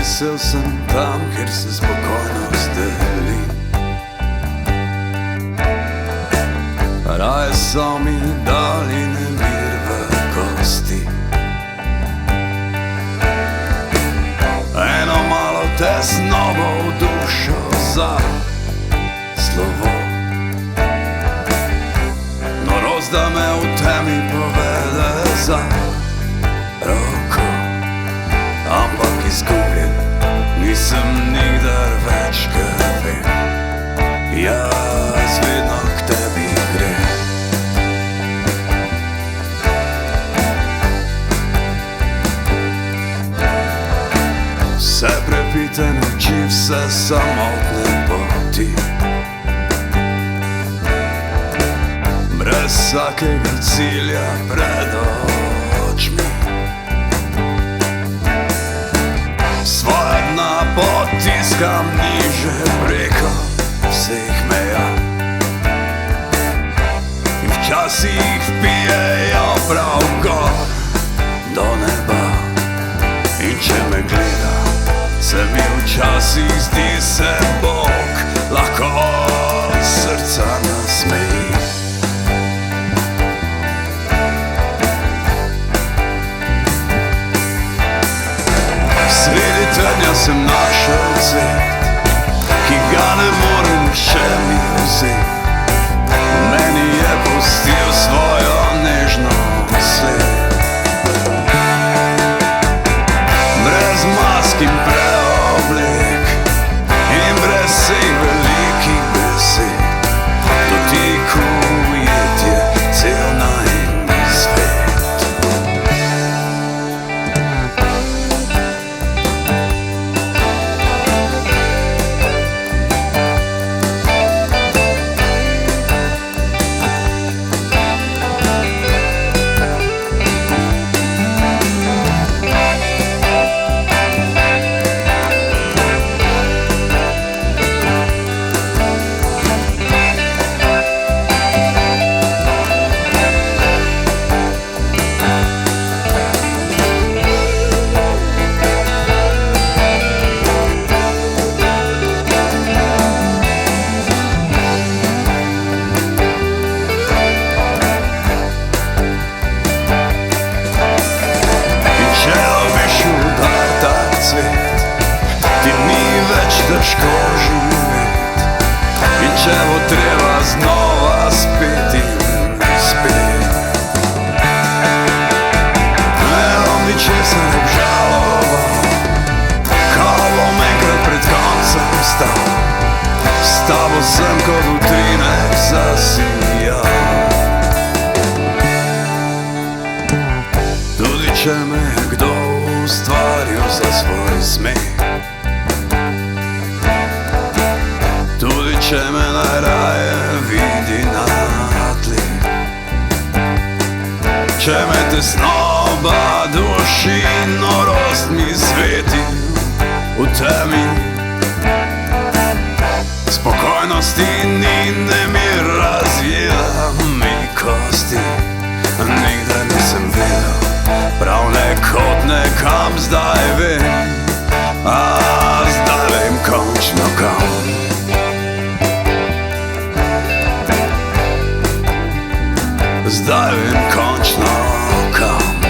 Vesel sem tam, kjer se spokojnost deli. Raje so mi dali nemir v kosti. Eno malo tesnobo v dušo za slovo. Norost, da me v temi povede za roko. Ampak izgubljen nisem nikdar več, ker vem, jaz vedno k tebi grem. Vse prepite noči, vse samotne poti, brez vsakega cilja pred očmi. Svoja dna potiskam niže preko vseh meja in včasih vpijejo prav gor do neba. In če me gleda, se mi včasih zdi, se Bog lahko od srca nasmeji. Sredi tednja sem našel cvet, ki ga ne more nihče mi vzeti. Meni je pustil svojo nežno sled. Brez mask in preoblek in brez vseh velikih besed, dotik ujetje cel najin svet. Težko živeti, in če bo treba znova spet in spet. Ne bom ničesar obžaloval, ko bom enkrat pred koncem stal. S tabo sem kot utrinek zasijal. Tudi če me je kdo ustvaril za svoj smeh, tudi če me najraje vidi na tleh, če me tesnoba duši in norost mi sveti v temi. Spokojnosti ni, nemir razjeda mi kosti. Nikdar nisem vedel, prav nekod nekam zdaj vem, a zdaj vem končno kam. Zdaj vem končno kam.